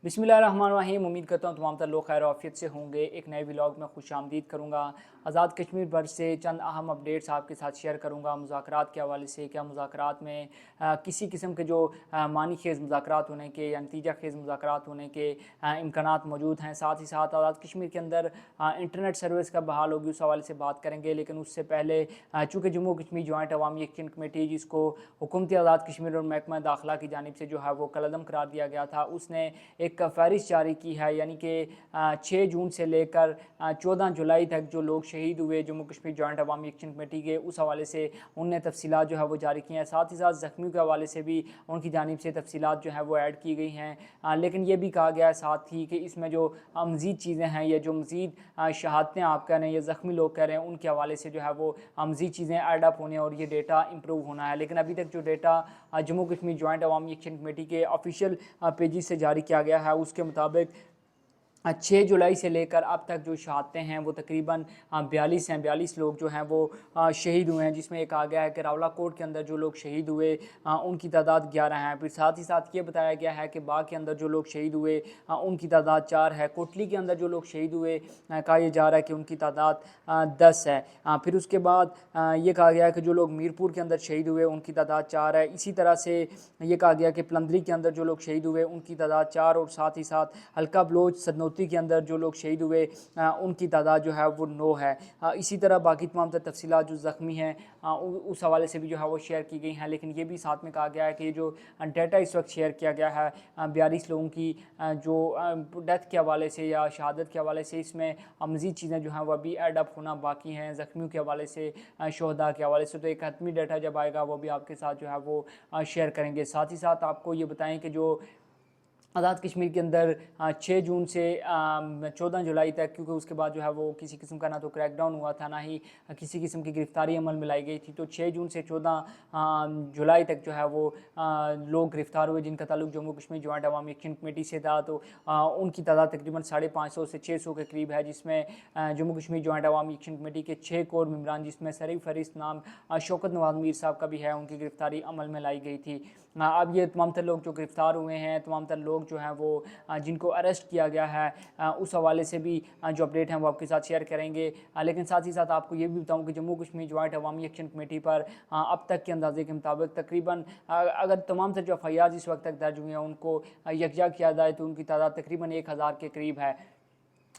बिस्मिल्लाहिर्रहमानिर्रहीम। उम्मीद करता हूँ तमाम तर लोग खैर आफियत से होंगे। एक नए व्लॉग में खुश आमदीद करूँगा। आज़ाद कश्मीर भर से चंद अहम अपडेट्स आपके साथ शेयर करूँगा मुज़ाकरात के हवाले से। क्या मुज़ाकरात में किसी किस्म के जो मानी खेज़ मुज़ाकरात होने के या नतीजा खेज़ मुज़ाकरात होने के इम्कानात मौजूद हैं। साथ ही साथ आज़ाद कश्मीर के अंदर इंटरनेट सर्विस कब बहाल होगी उस हवाले से बात करेंगे। लेकिन उससे पहले चूँकि जम्मू कश्मीर जॉइंट अवामी एक्शन कमेटी, जिसको हुकूमती आज़ाद कश्मीर और महकमा दाखिला की जानिब से जो है वो कलअदम करार दिया गया था, उसने एक फ़हरिस्त जारी की है। यानी कि 6 जून से लेकर 14 जुलाई तक जो लोग शहीद हुए जम्मू कश्मीर जॉइंट अवामी एक्शन कमेटी के, उस हवाले से उनने तफसीलात जो है वो जारी की हैं। साथ ही साथ ज़ख्मियों के हवाले से भी उनकी जानिब से तफसीलात जो है वो ऐड की गई हैं। लेकिन ये भी कहा गया है साथ ही कि इसमें जो मज़ीद चीज़ें हैं या जो मज़ीद शहादतें आप कह रहे हैं या ज़ख्मी लोग कह रहे हैं, उनके हवाले से जो है वो मज़ीद चीज़ें ऐड अप होने और ये डेटा इंप्रूव होना है। लेकिन अभी तक जो डेटा जम्मू कश्मीर जॉइंट अवामी एक्शन कमेटी के ऑफिशियल पेजेस से जारी किया गया है, उसके मुताबिक 6 जुलाई से लेकर अब तक जो शहादतें हैं वो तकरीबन 42 हैं। 42 लोग जो हैं वो शहीद हुए हैं, जिसमें एक आ गया है कि रावलाकोट के अंदर जो लोग शहीद हुए उनकी तादाद 11 है। फिर साथ ही साथ ये बताया गया है कि बाग के अंदर जो लोग शहीद हुए उनकी तादाद 4 है। कोटली के अंदर जो लोग शहीद हुए कहा यह जा रहा है कि उनकी तादाद 10 है। फिर उसके बाद ये कहा गया है कि जो लोग मीरपुर के अंदर शहीद हुए उनकी तादाद 4 है। इसी तरह से ये कहा गया कि पलंदरी के अंदर जो लोग शहीद हुए उनकी तादाद 4, और साथ ही साथ हल्का बलोच सदनौती के अंदर जो लोग शहीद हुए उनकी तादाद जो है वो 9 है। इसी तरह बाकी तमाम तफसीलात जो ज़ख्मी हैं उस हवाले से भी जो है वो शेयर की गई हैं। लेकिन ये भी साथ में कहा गया है कि ये जो डाटा इस वक्त शेयर किया गया है 42 लोगों की जो डेथ के हवाले से या शहादत के हवाले से, इसमें मज़ीद चीज़ें जो हैं वो अभी एड अप होना बाकी हैं। ज़ख्मियों के हवाले से, शहदा के हवाले से तो एक हतमी डाटा जब आएगा वो भी आपके साथ जो है वो शेयर करेंगे। साथ ही साथ आपको ये बताएं कि जो आज़ाद कश्मीर के अंदर 6 जून से 14 जुलाई तक, क्योंकि उसके बाद जो है वो किसी किस्म का ना तो क्रैकडाउन हुआ था, ना ही किसी किस्म की गिरफ्तारी अमल में लाई गई थी। तो 6 जून से 14 जुलाई तक जो है वो लोग गिरफ्तार हुए जिनका ताल्लुक जम्मू कश्मीर जॉइंट अवामी एक्शन कमेटी से था। तो उनकी तादाद तकरीबन 550 से 600 के करीब है, जिसमें जम्मू कश्मीर जॉइंट अवामी एक्शन कमेटी के 6 कोर मेम्बरान, जिसमें सरी फहरिस्त नाम शौकत नवाज मीर साहब का भी है, उनकी गिरफ्तारी अमल में लाई गई थी। अब ये तमाम तर लोग जो गिरफ़्तार हुए हैं, तमाम तर लोग जो हैं वो जिनको अरेस्ट किया गया है, उस हवाले से भी जो अपडेट हैं वो आपके साथ शेयर करेंगे। लेकिन साथ ही साथ आपको ये भी बताऊं कि जम्मू कश्मीर जॉइंट अवामी एक्शन कमेटी पर अब तक के अंदाजे के मुताबिक तकरीबन अगर तमाम तर जो एफ इस वक्त तक दर्ज हुए हैं उनको यकजा किया जाए तो उनकी तादाद तकरीबन 1000 के करीब है।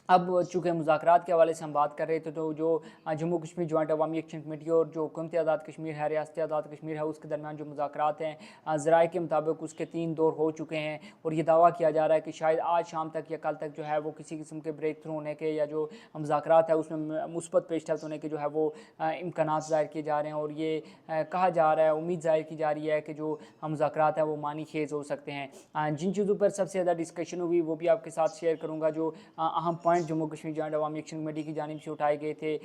अब चूँकि मुज़ाकरात के हवाले से हम बात कर रहे थे, तो जो जम्मू कश्मीर जॉइंट अवामी एक्शन कमेटी और जो हुकूमत आज़ाद कश्मीर है, रियासत आज़ाद कश्मीर है, उसके दरमियान जो मुज़ाकरात हैं ज़राए के मुताबिक उसके 3 दौर हो चुके हैं। और ये दावा किया जा रहा है कि शायद आज शाम तक या कल तक जो है वो किसी किस्म के ब्रेक थ्रू होने के या जो मुज़ाकरात है उसमें मुस्बत पेशरफ्त होने के जो है वो इम्कानात ज़ाहिर किए जा रहे हैं। और ये कहा जा रहा है, उम्मीद ज़ाहिर की जा रही है कि जो मुज़ाकरात हैं वो मानी खेज़ हो सकते हैं। जिन चीज़ों पर सबसे ज़्यादा डिस्कशन हुई वो भी आपके साथ शेयर करूँगा। जो अहम पॉइंट जम्मू कश्मीर जॉइंट अवामी एक्शन कमेटी की जानिब से उठाए गए थे,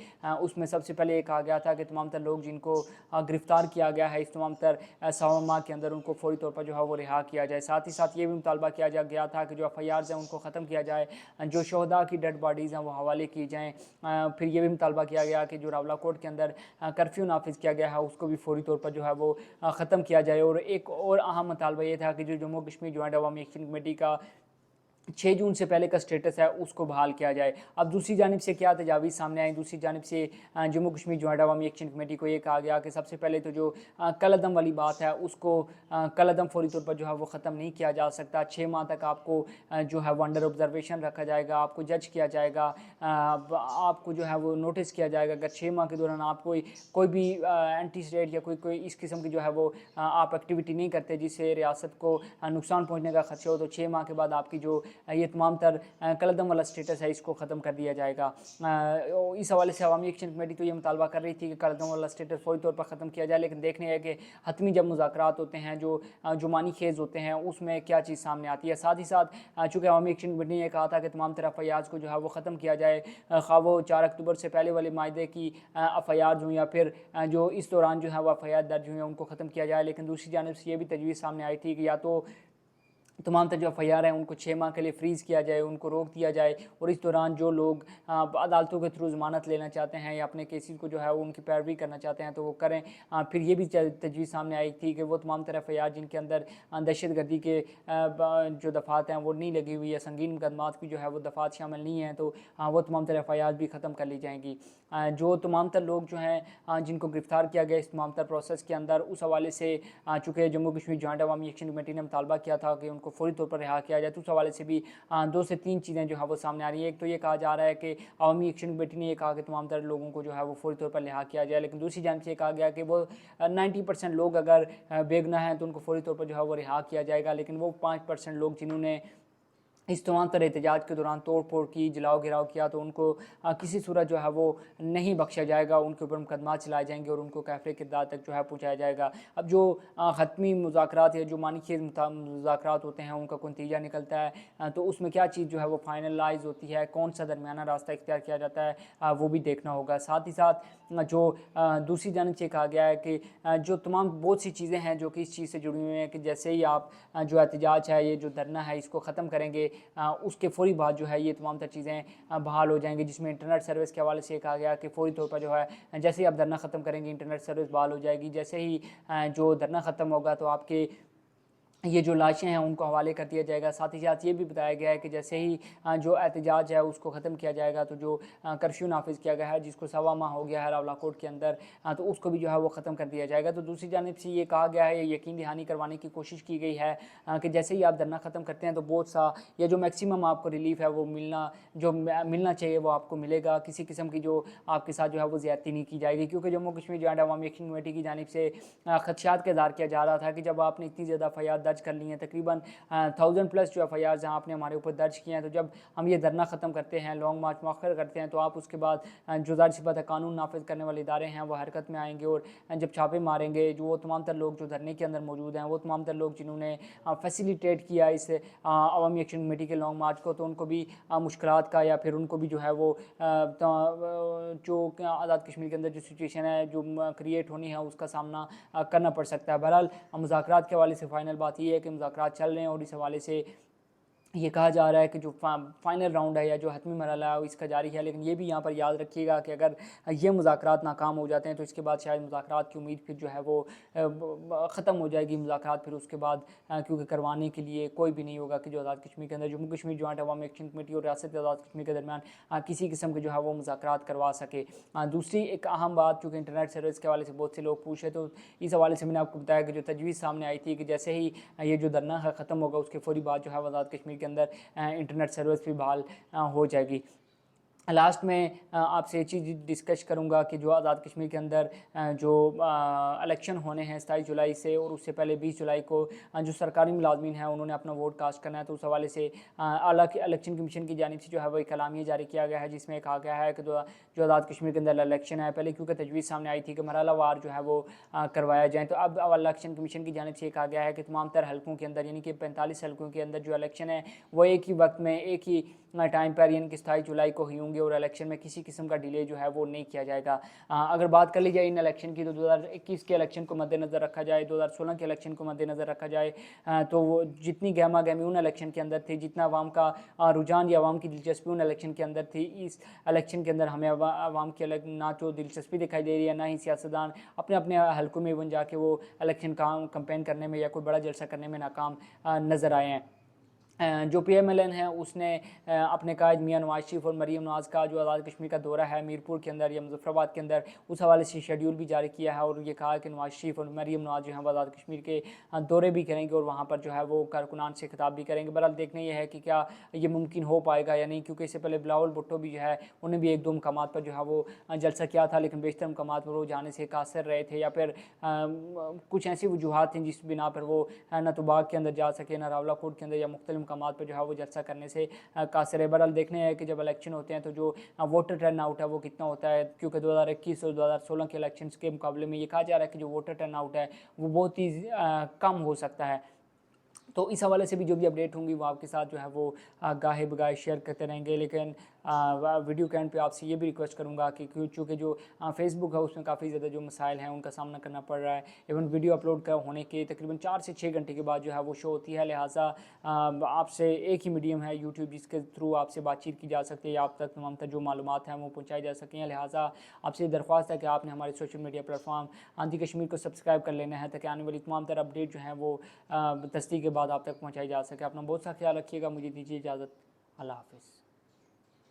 उसमें सबसे पहले ये कहा गया था कि तमाम तर लोग जिनको गिरफ़्तार किया गया है इस तमाम तर 100 माह के अंदर उनको फौरी तौर पर जो है वो रिहा किया जाए। साथ ही साथ ये भी मुतालबा किया गया था कि जो एफ हैं उनको ख़त्म किया जाए, जो शहदा की डेड बॉडीज़ हैं वो हवाले की जाएँ। फिर ये भी मुतालबा किया गया कि जो रावलाकोट के अंदर कर्फ्यू नाफिज़ किया गया है उसको भी फौरी तौर पर जो है वो ख़त्म किया जाए। और एक और अहम मुतालबा ये था कि जो जम्मू कश्मीर जॉइंट अवामी एक्शन कमेटी का 6 जून से पहले का स्टेटस है उसको बहाल किया जाए। अब दूसरी जानिब से क्या तजावीज़ सामने आई, दूसरी जानिब से जम्मू कश्मीर जॉइंट अवामी एक्शन कमेटी को ये कहा गया कि सबसे पहले तो जो कलअदम वाली बात है उसको कलअदम फौरी तौर पर जो है वो ख़त्म नहीं किया जा सकता। 6 माह तक आपको जो है वो अंडर ऑब्जर्वेशन रखा जाएगा, आपको जज किया जाएगा, आपको जो है वो नोटिस किया जाएगा। अगर 6 माह के दौरान आप कोई भी एंटी स्टेट या कोई इस किस्म की जो है वो आप एक्टिविटी नहीं करते जिससे रियासत को नुकसान पहुँचने का खदशा हो, तो 6 माह के बाद आपकी जो ये तमाम तर कलदम वाला स्टेटस है इसको ख़त्म कर दिया जाएगा। इस हवाले से अवामी एक्शन कमेटी तो ये मुतालबा कर रही थी कि कलदम वाला स्टेटस फ़ौरी तौर पर ख़त्म किया जाए। लेकिन देखने है कि हतमी जब मुज़ाकरात होते हैं जो जुमानी खेज़ होते हैं उसमें क्या चीज़ सामने आती है। साथ ही साथ चूँकि अवामी एक्शन कमेटी ने यह कहा था कि तमाम तरह एफ को जो है वो ख़त्म किया जाए, खा वो 4 अक्टूबर से पहले वाले मायदे की एफ हों या फिर जो इस दौरान जो है वो एफ दर्ज हुई हैं उनको ख़त्म किया जाए। लेकिन दूसरी जानब से ये भी तजवीज़ सामने आई थी कि या तो तमाम तर जो एफ हैं उनको 6 माह के लिए फ्रीज़ किया जाए, उनको रोक दिया जाए और इस दौरान जो लोग अदालतों के थ्रू ज़मानत लेना चाहते हैं या अपने केसेस को जो है वो उनकी पैरवी करना चाहते हैं तो वो करें। फिर ये भी तजवीज़ सामने आई थी कि वो तमाम तरह एफ जिनके अंदर दहशतगर्दी के जो दफ़ात हैं वो नहीं लगी हुई है, संगीन मुकदमात की जो है वो दफ़ात शामिल नहीं हैं, तो वो तमाम तरह एफ भी ख़त्म कर ली जाएंगी। जो तमाम तर लोग जो हैं जिनको गिरफ़्तार किया गया इस तमाम तर प्रोसेस के अंदर, उस हवाले से चूँकि जम्मू कश्मीर जॉइंट अवामी एक्शन कमेटी ने मुतालबा किया था कि उनको फौरी तौर पर रिहा किया जाए, तो उस हवाले से भी 2 से 3 चीज़ें जो है वो सामने आ रही हैं। एक तो ये कहा जा रहा है कि अवामी एक्शन कमेटी ने ये कहा कि तमाम तर लोगों को जो है वो फौरी तौर पर रिहा किया जाए, लेकिन दूसरी जानिब से ये कहा गया कि वो 90% लोग अगर बेगुनाह हैं तो उनको फौरी तौर पर जो है वो रिहा किया जाएगा, लेकिन वो 5% लोग जिन्होंने इस तमाम तरह एहतजाज के दौरान तोड़ फोड़ की, जलाओ गिराव किया, तो उनको किसी सूरत जो है वो नहीं बख्शा जाएगा, उनके ऊपर मुकदमा चलाए जाएंगे और उनको कैफ़े किरदार तक जो है पहुँचाया जाएगा। अब जो हतमी मुज़ाकरात या जो मानीखेज़ मुज़ाकरात होते हैं उनका कोई नतीजा निकलता है तो उसमें क्या चीज़ जो है वो फाइनलाइज होती है, कौन सा दरमियाना रास्ता इख्तियार किया जाता है, वो भी देखना होगा। साथ ही साथ जो दूसरी जानिब से कहा गया है कि जो तमाम बहुत सी चीज़ें हैं जो कि इस चीज़ से जुड़ी हुई हैं कि जैसे ही आप जो एहतजाज है, ये जो धरना है, इसको ख़त्म करेंगे उसके फ़ौरी बाद जो है ये तमाम तर चीज़ें बहाल हो जाएंगी, जिसमें इंटरनेट सर्विस के हवाले से कहा गया कि फ़ौरी तौर पर जो है जैसे ही आप धरना ख़त्म करेंगे इंटरनेट सर्विस बहाल हो जाएगी। जैसे ही जो धरना ख़त्म होगा तो आपके ये जो लाशें हैं उनको हवाले कर दिया जाएगा। साथ ही साथ ये भी बताया गया है कि जैसे ही जो एहतजाज है उसको ख़त्म किया जाएगा तो जो कर्फ्यू नाफिज़ किया गया है जिसको 1.25 माह हो गया है रावलाकोट के अंदर, तो उसको भी जो है वो ख़त्म कर दिया जाएगा। तो दूसरी जानिब से ये कहा गया है, ये यकीन दहानी करवाने की कोशिश की गई है कि जैसे ही आप धरना ख़त्म करते हैं तो बहुत सा या जो मैक्सिमम आपको रिलीफ़ है वो मिलना चाहिए वो आपको मिलेगा। किसी किस्म की जो आपके साथ जो है वो ज़्यादती नहीं की जाएगी, क्योंकि जम्मू कश्मीर जॉइंट अवामी एक्शन कमेटी की जानिब से खदशात का इज़हार किया जा रहा था कि जब आपने इतनी ज़्यादा एफ दर्ज कर ली हैं, तकरीबन 1000+ जो एफ जहाँ आपने हमारे ऊपर दर्ज किए हैं, तो जब हम ये धरना ख़त्म करते हैं, लॉन्ग मार्च मौखर करते हैं, तो आप उसके बाद जो ज़ाहिर सी बात है कानून नाफिज करने वाले इदारे हैं वो हरकत में आएंगे और जब छापे मारेंगे, जो वो तमाम तर लोग जो धरने के अंदर मौजूद हैं, वो तमाम तर लोग जिन्होंने फैसिलिटेट किया इस अवामी एक्शन कमेटी के लॉन्ग मार्च को, तो उनको भी मुश्किलात का या फिर उनको भी जो है वो जो आज़ाद कश्मीर के अंदर जो सिचुएशन है जो क्रिएट होनी है उसका सामना करना पड़ सकता है। बहरहाल मुज़ाकरात के हवाले से फ़ाइनल बात यह है कि मुज़ाकरात चल रहे हैं और इस हवाले से ये कहा जा रहा है कि जो फाइनल राउंड है या जो हतमी मरहला है इसका जारी है, लेकिन ये भी यहाँ पर याद रखिएगा कि अगर ये मुज़ाकरात नाकाम हो जाते हैं तो इसके बाद शायद मुज़ाकरात की उम्मीद फिर जो है वो ख़त्म हो जाएगी। मुज़ाकरात फिर उसके बाद क्योंकि करवाने के लिए कोई भी नहीं होगा कि जो आज़ाद कश्मीर के अंदर जम्मू कश्मीर जॉइंट अवामी एक्शन कमेटी और रियासत आज़ाद कश्मीर के दरमियान किसी किस्म के जो है वो मुज़ाकरात करवा सके। दूसरी एक अहम बात, चूँकि इंटरनेट सर्विस के हवाले से बहुत से लोग पूछे, तो इस हवाले से मैंने आपको बताया कि जो तजवीज़ सामने आई थी कि जैसे ही ये जो धरना है ख़त्म होगा उसके फ़ौरी बाद जो है आज़ाद कश्मीर के अंदर इंटरनेट सर्विस भी बहाल हो जाएगी। लास्ट में आपसे ये चीज़ डिस्कस करूँगा कि जो आज़ाद कश्मीर के अंदर जो इलेक्शन होने हैं 27 जुलाई से, और उससे पहले 20 जुलाई को जो सरकारी मुलाजमीन हैं उन्होंने अपना वोट कास्ट करना है, तो उस हवाले से इलेक्शन कमीशन की जानिब से जो है वो एक कलामिया जारी किया गया है, जिसमें कहा गया है कि जो आज़ाद कश्मीर के अंदर इलेक्शन है, पहले क्योंकि तजवीज़ सामने आई थी कि मरहला वार जो है वो करवाया जाए, तो अब इलेक्शन कमीशन की जानिब से कहा गया है कि तमाम तर हल्कों के अंदर यानी कि 45 हल्कों के अंदर जो इलेक्शन है वो एक ही वक्त में एक ही टाइम पर यानी कि 27 जुलाई को ही होंगे और इलेक्शन में किसी किस्म का डिले जो है वो नहीं किया जाएगा। अगर बात कर ली जाए इन इलेक्शन की, तो 2021 के इलेक्शन को मद्देनज़र रखा जाए, 2016 के इलेक्शन को मद्देनज़र रखा जाए, तो वो जितनी गहमा गहमी उन इलेक्शन के अंदर थी, जितना आवाम का रुझान या आवाम की दिलचस्पी उन इलेक्शन के अंदर थी, इस इलेक्शन के अंदर हमें आवाम की अलग ना तो दिलचस्पी दिखाई दे रही है, ना ही सियासतदान अपने अपने हल्कों में बन जाके वो इलेक्शन कंपेन करने में या कोई बड़ा जलसा करने में नाकाम नज़र आए हैं। जो PMLN है उसने अपने कायद मियां नवाज शरीफ और मरीम नवाज़ का जो आज़ाद कश्मीर का दौरा है मीरपुर के अंदर या मुजफ्फराबाद के अंदर, उस हवाले से शेड्यूल भी जारी किया है और ये कहा कि नवाज शरीफ और मरीम नवाज़ जो है वो आज़ाद कश्मीर के दौरे भी करेंगे और वहाँ पर जो है वो कारकुनान से खिताब भी करेंगे। बहरहाल देखने ये है कि क्या ये मुमकिन हो पाएगा या नहीं, क्योंकि इससे पहले बिलावल भुट्टो भी जो है उन्हें भी 1-2 मकामात पर जो है वो जलसा किया था, लेकिन बेशतर मकामात पर वो जाने से कासर रहे थे या फिर कुछ ऐसी वजूहत थी जिस बिना पर वो ना तो बाग के अंदर जा सके, ना रावलाकोट के अंदर या मुख्तलिफ मकामात पर जो है वो जलसा करने से कासिर है। बहरहाल देखने हैं कि जब इलेक्शन होते हैं तो जो वोटर टर्न आउट है वो कितना होता है, क्योंकि 2021 और 2016 के इलेक्शंस के मुकाबले में ये कहा जा रहा है कि जो वोटर टर्न आउट है वो बहुत ही कम हो सकता है। तो इस हवाले से भी जो भी अपडेट होंगी वो आपके साथ जो है वो गाहे बगाहे शेयर करते रहेंगे। लेकिन वीडियो के एंड पे आपसे ये भी रिक्वेस्ट करूँगा कि चूँकि जो फेसबुक है उसमें काफ़ी ज़्यादा जो मसाइल हैं उनका सामना करना पड़ रहा है। इवन वीडियो अपलोड का होने के तकरीबन 4 से 6 घंटे के बाद जो है वो शो होती है, लिहाजा आपसे एक ही मीडियम है यूट्यूब जिसके थ्रू आपसे बातचीत की जा सकती है, आप तक तमाम तर जो मालूमात हैं वो पहुँचाई जा सकें। लिहाजा आपसे दरख्वास्त है कि आपने हमारे सोशल मीडिया प्लेटफॉर्म आंधी कश्मीर को सब्सक्राइब कर लेना है, ताकि आने वाली तमाम तर अपडेट जो हैं वो तस्दीक के बाद आप तक पहुँचाई जा सके। अपना बहुत सा ख्याल रखिएगा, मुझे दीजिए इजाज़त। अल्लाह हाफ़िज़।